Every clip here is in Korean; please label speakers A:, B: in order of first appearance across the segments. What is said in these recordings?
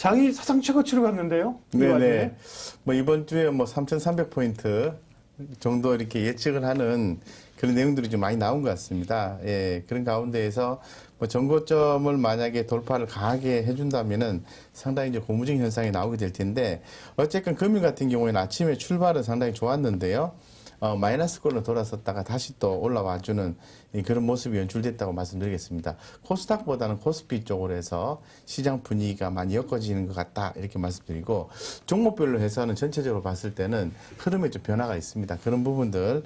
A: 장이 사상 최고치로 갔는데요.
B: 네네. 뭐 이번 주에 뭐 3,300포인트 정도 이렇게 예측을 하는 그런 내용들이 좀 많이 나온 것 같습니다. 예, 그런 가운데에서 뭐 전고점을 만약에 돌파를 강하게 해준다면은 상당히 이제 고무적 현상이 나오게 될 텐데, 어쨌든 금일 같은 경우에는 아침에 출발은 상당히 좋았는데요. 마이너스권으로 돌아섰다가 다시 또 올라와주는 그런 모습이 연출됐다고 말씀드리겠습니다. 코스닥보다는 코스피 쪽으로 해서 시장 분위기가 많이 엮어지는 것 같다, 이렇게 말씀드리고, 종목별로 해서는 전체적으로 봤을 때는 흐름에 좀 변화가 있습니다. 그런 부분들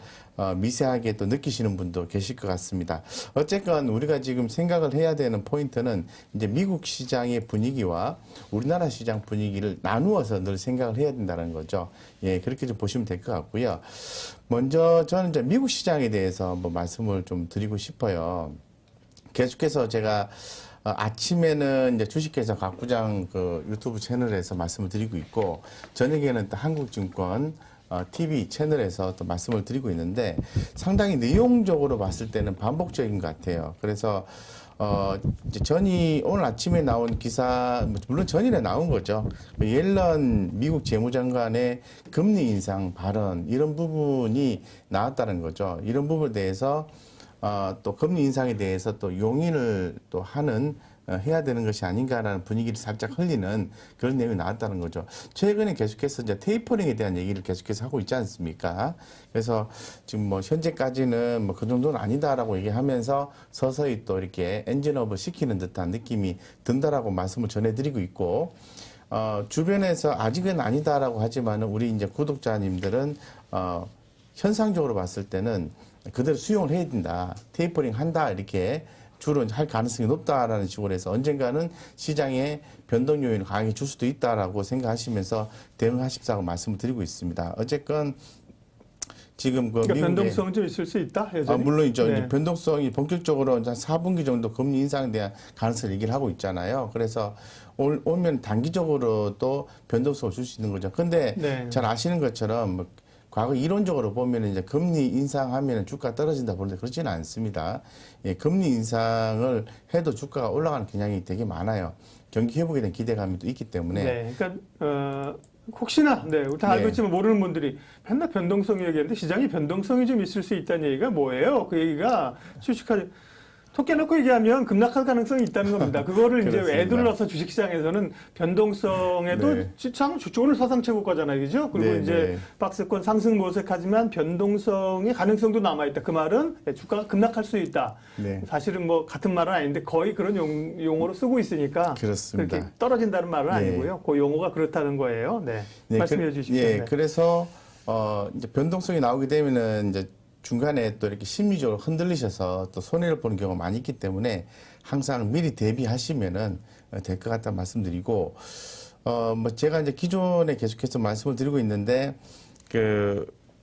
B: 미세하게 또 느끼시는 분도 계실 것 같습니다. 어쨌건 우리가 지금 생각을 해야 되는 포인트는 이제 미국 시장의 분위기와 우리나라 시장 분위기를 나누어서 늘 생각을 해야 된다는 거죠. 예, 그렇게 좀 보시면 될 것 같고요. 먼저 저는 이제 미국 시장에 대해서 뭐 말씀을 좀 드리고 싶어요. 계속해서 제가 아침에는 이제 주식회사 각부장 그 유튜브 채널에서 말씀을 드리고 있고, 저녁에는 또 한국증권 TV 채널에서 또 말씀을 드리고 있는데, 상당히 내용적으로 봤을 때는 반복적인 것 같아요. 그래서 이제 오늘 아침에 나온 기사, 물론 전일에 나온 거죠. 옐런 미국 재무장관의 금리 인상 발언, 이런 부분이 나왔다는 거죠. 이런 부분에 대해서 또 금리 인상에 대해서 또 용인을 또 하는 해야 되는 것이 아닌가라는 분위기를 살짝 흘리는 그런 내용이 나왔다는 거죠. 최근에 계속해서 이제 테이퍼링에 대한 얘기를 계속해서 하고 있지 않습니까? 그래서 지금 뭐 현재까지는 뭐 그 정도는 아니다라고 얘기하면서 서서히 또 이렇게 엔진업을 시키는 듯한 느낌이 든다라고 말씀을 전해드리고 있고, 주변에서 아직은 아니다라고 하지만은 우리 이제 구독자님들은 현상적으로 봤을 때는 그대로 수용을 해야 된다, 테이퍼링 한다, 이렇게 주로 할 가능성이 높다라는 식으로 해서 언젠가는 시장에 변동 요인을 강하게 줄 수도 있다라고 생각하시면서 대응하십사고 말씀을 드리고 있습니다. 어쨌건 지금 그
A: 그러니까 변동성은 좀 있을 수 있다, 여전히?
B: 물론이죠.
A: 네.
B: 이제 변동성이 본격적으로 한 4분기 정도 금리 인상에 대한 가능성을 얘기를 하고 있잖아요. 그래서 오면 단기적으로 또 변동성을 줄 수 있는 거죠. 근데
A: 네.
B: 잘 아시는 것처럼 뭐 과거 이론적으로 보면 이제 금리 인상하면 주가 떨어진다 보는데 그렇지는 않습니다. 예, 금리 인상을 해도 주가가 올라가는 경향이 되게 많아요. 경기 회복에 대한 기대감이 또 있기 때문에.
A: 네. 그러니까 혹시나 우리 다 알고
B: 네.
A: 있지만 모르는 분들이 맨날 변동성이 얘기하는데 시장이 변동성이 좀 있을 수 있다는 얘기가 뭐예요? 그 얘기가 주식하지 톡 깨놓고 얘기하면 급락할 가능성이 있다는 겁니다. 그거를 이제
B: 그렇습니다.
A: 애둘러서 주식시장에서는 변동성에도
B: 네.
A: 시장 오늘 사상 최고가잖아요, 그죠? 그리고
B: 네,
A: 이제
B: 네.
A: 박스권 상승 모색하지만 변동성의 가능성도 남아있다. 그 말은 주가가 급락할 수 있다.
B: 네.
A: 사실은 뭐 같은 말은 아닌데 거의 그런 용어로 쓰고 있으니까
B: 그렇습니다.
A: 그렇게 떨어진다는 말은
B: 네.
A: 아니고요. 그 용어가 그렇다는 거예요. 네,
B: 네,
A: 말씀해 주십시오.
B: 예,
A: 네.
B: 그래서 이제 변동성이 나오게 되면은 이제 중간에 또 이렇게 심리적으로 흔들리셔서 또 손해를 보는 경우가 많이 있기 때문에 항상 미리 대비하시면은 될 것 같다 말씀드리고, 뭐 제가 이제 기존에 계속해서 말씀을 드리고 있는데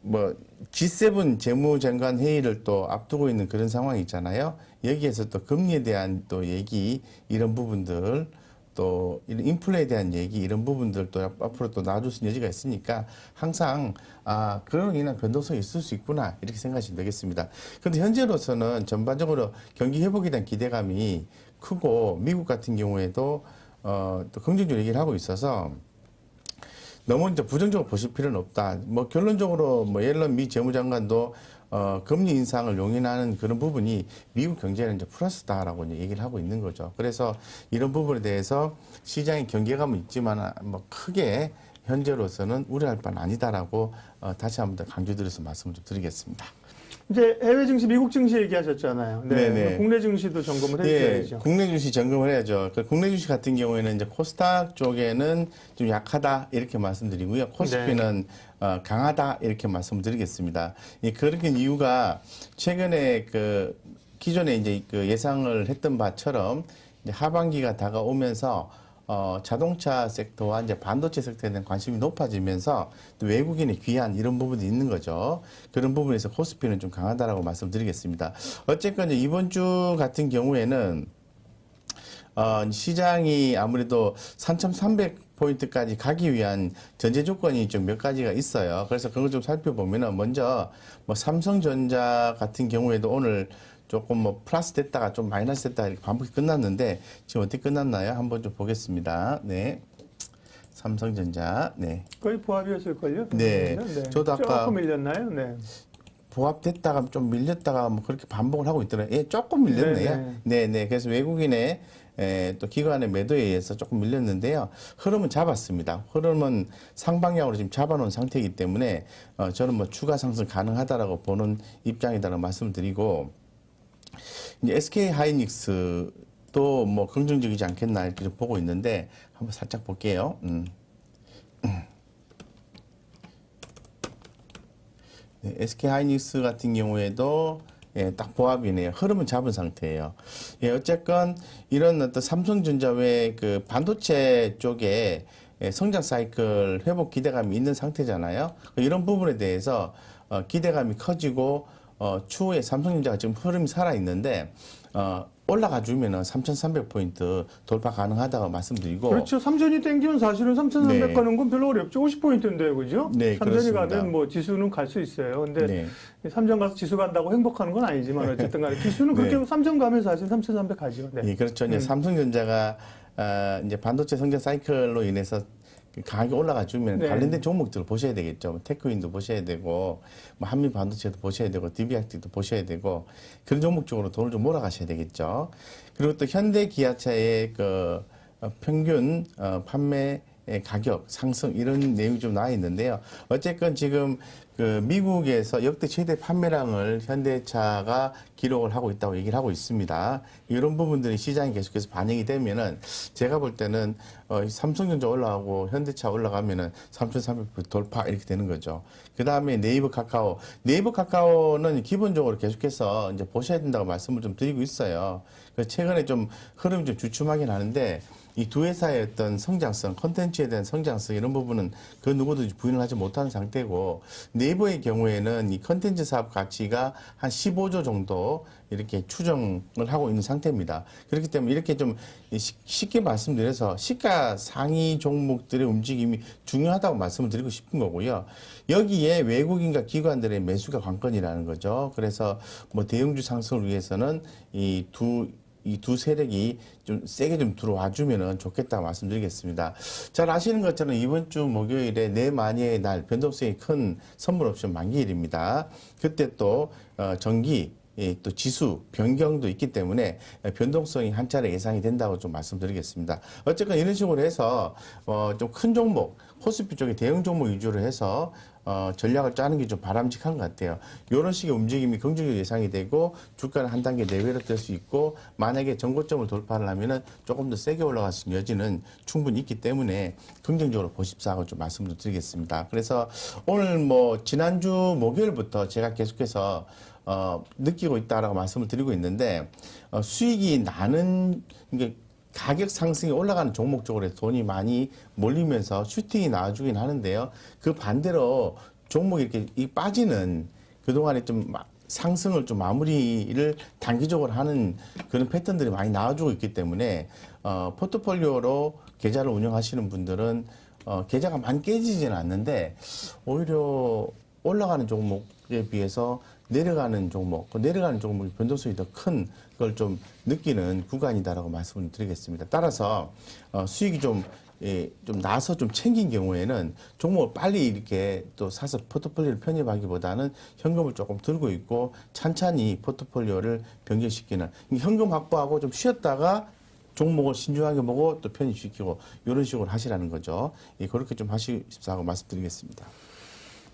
B: 뭐 G7 재무장관 회의를 또 앞두고 있는 그런 상황이 있잖아요. 여기에서 또 금리에 대한 또 얘기, 이런 부분들, 또 이런 인플레에 대한 얘기, 이런 부분들도 앞으로 또 나아줄 수 있는 여지가 있으니까 항상 그런 인한 변동성이 있을 수 있구나, 이렇게 생각하시면 되겠습니다. 그런데 현재로서는 전반적으로 경기 회복에 대한 기대감이 크고, 미국 같은 경우에도 또 긍정적으로 얘기를 하고 있어서 너무 이제 부정적으로 보실 필요는 없다. 뭐 결론적으로 뭐 옐런 미 재무장관도 금리 인상을 용인하는 그런 부분이 미국 경제는 이제 플러스다라고 이제 얘기를 하고 있는 거죠. 그래서 이런 부분에 대해서 시장의 경계감은 있지만 뭐 크게 현재로서는 우려할 바는 아니다라고 다시 한번 더 강조드려서 말씀을 좀 드리겠습니다.
A: 이제 해외 증시, 미국 증시 얘기하셨잖아요. 네.
B: 네네.
A: 국내 증시도 점검을 해주셔야죠.
B: 예, 국내 주식 점검을 해야죠. 국내 주식 같은 경우에는 이제 코스닥 쪽에는 좀 약하다, 이렇게 말씀드리고요. 코스피는 강하다, 이렇게 말씀드리겠습니다. 그렇게 이유가 최근에 기존에 이제 예상을 했던 바처럼 이제 하반기가 다가오면서 자동차 섹터와 이제 반도체 섹터에 대한 관심이 높아지면서 또 외국인의 귀환, 이런 부분이 있는 거죠. 그런 부분에서 코스피는 좀 강하다라고 말씀드리겠습니다. 어쨌건 이번 주 같은 경우에는 시장이 아무래도 3,300포인트까지 가기 위한 전제 조건이 좀 몇 가지가 있어요. 그래서 그걸 좀 살펴보면은 먼저 뭐 삼성전자 같은 경우에도 오늘 조금 뭐 플러스 됐다가 좀 마이너스 됐다가 이렇게 반복이 끝났는데 지금 어떻게 끝났나요? 한번 좀 보겠습니다. 네. 삼성전자. 네.
A: 거의 보합이었을걸요?
B: 네. 저도 아까
A: 조금 밀렸나요? 네.
B: 보합됐다가 좀 밀렸다가 뭐 그렇게 반복을 하고 있더라고요. 예, 조금 밀렸네요. 네. 그래서 외국인의 또 기관의 매도에 의해서 조금 밀렸는데요. 흐름은 잡았습니다. 흐름은 상방향으로 지금 잡아놓은 상태이기 때문에 저는 뭐 추가 상승 가능하다라고 보는 입장이다라고 말씀을 드리고, 이제 SK 하이닉스도 뭐 긍정적이지 않겠나 이렇게 좀 보고 있는데 한번 살짝 볼게요. 네, SK 하이닉스 같은 경우에도 예, 딱 보합이네요. 흐름은 잡은 상태예요. 예, 어쨌건 이런 어떤 삼성전자 외 그 반도체 쪽에 예, 성장 사이클 회복 기대감이 있는 상태잖아요. 이런 부분에 대해서 기대감이 커지고 추후에 삼성전자가 지금 흐름이 살아 있는데 올라가 주면은 3,300포인트 돌파 가능하다고 말씀드리고.
A: 그렇죠. 삼전이 땡기면 사실은 3,300
B: 네.
A: 가는 건 별로 어렵죠. 50포인트인데, 그죠?
B: 네,
A: 삼전이
B: 그렇습니다.
A: 가면 뭐 지수는 갈 수 있어요. 근데
B: 네.
A: 삼전 가서 지수 간다고 행복하는 건 아니지만 어쨌든 간에 지수는 그렇게
B: 네.
A: 삼전 가면 사실 3,300 가죠. 네.
B: 예, 그렇죠. 이제 삼성전자가 이제 반도체 성장 사이클로 인해서 강하게 올라가 주면
A: 네.
B: 관련된 종목들을 보셔야 되겠죠. 뭐 테크윈도 보셔야 되고, 뭐 한미 반도체도 보셔야 되고, DB학도 보셔야 되고, 그런 종목 쪽으로 돈을 좀 몰아가셔야 되겠죠. 그리고 또 현대 기아차의 그 평균 판매 가격 상승 이런 내용이 좀 나와 있는데요. 어쨌건 지금 그 미국에서 역대 최대 판매량을 현대차가 기록을 하고 있다고 얘기를 하고 있습니다. 이런 부분들이 시장에 계속해서 반영이 되면은 제가 볼 때는 삼성전자 올라가고 현대차 올라가면은 3,300 돌파 이렇게 되는 거죠. 그 다음에 네이버 카카오는 기본적으로 계속해서 이제 보셔야 된다고 말씀을 좀 드리고 있어요. 그래서 최근에 좀 흐름이 좀 주춤하긴 하는데 이 두 회사의 어떤 성장성, 콘텐츠에 대한 성장성 이런 부분은 그 누구도 부인을 하지 못하는 상태고, 네이버의 경우에는 이 콘텐츠 사업 가치가 한 15조 정도 이렇게 추정을 하고 있는 상태입니다. 그렇기 때문에 이렇게 좀 쉽게 말씀드려서 시가 상위 종목들의 움직임이 중요하다고 말씀을 드리고 싶은 거고요. 여기에 외국인과 기관들의 매수가 관건이라는 거죠. 그래서 뭐 대형주 상승을 위해서는 이 두 세력이 좀 세게 좀 들어와 주면은 좋겠다고 말씀드리겠습니다. 잘 아시는 것처럼 이번 주 목요일에 내만여의 날 변동성이 큰 선물 옵션 만기일입니다. 그때 또 전기 또 지수 변경도 있기 때문에 변동성이 한 차례 예상이 된다고 좀 말씀드리겠습니다. 어쨌건 이런 식으로 해서 좀 큰 종목, 코스피 쪽에 대형 종목 위주로 해서 전략을 짜는 게 좀 바람직한 것 같아요. 이런 식의 움직임이 긍정적으로 예상이 되고 주가는 한 단계 내외로 될 수 있고, 만약에 정고점을 돌파를 하면은 조금 더 세게 올라갈 수 있는 여지는 충분히 있기 때문에 긍정적으로 보십사하고 좀 말씀을 드리겠습니다. 그래서 오늘 뭐 지난주 목요일부터 제가 계속해서 느끼고 있다라고 말씀을 드리고 있는데, 수익이 나는, 이게 가격 상승이 올라가는 종목 쪽으로 돈이 많이 몰리면서 슈팅이 나와주긴 하는데요. 그 반대로 종목이 이렇게 빠지는 그동안에 좀 상승을 좀 마무리를 단기적으로 하는 그런 패턴들이 많이 나와주고 있기 때문에, 포트폴리오로 계좌를 운영하시는 분들은, 계좌가 많이 깨지지는 않는데, 오히려 올라가는 종목에 비해서 내려가는 종목, 내려가는 종목의 변동성이 더 큰 걸 좀 느끼는 구간이다라고 말씀을 드리겠습니다. 따라서 수익이 좀 나서 좀 챙긴 경우에는 종목을 빨리 이렇게 또 사서 포트폴리오를 편입하기보다는 현금을 조금 들고 있고 찬찬히 포트폴리오를 변경시키는, 현금 확보하고 좀 쉬었다가 종목을 신중하게 보고 또 편입시키고 이런 식으로 하시라는 거죠. 그렇게 좀 하십사고 말씀드리겠습니다.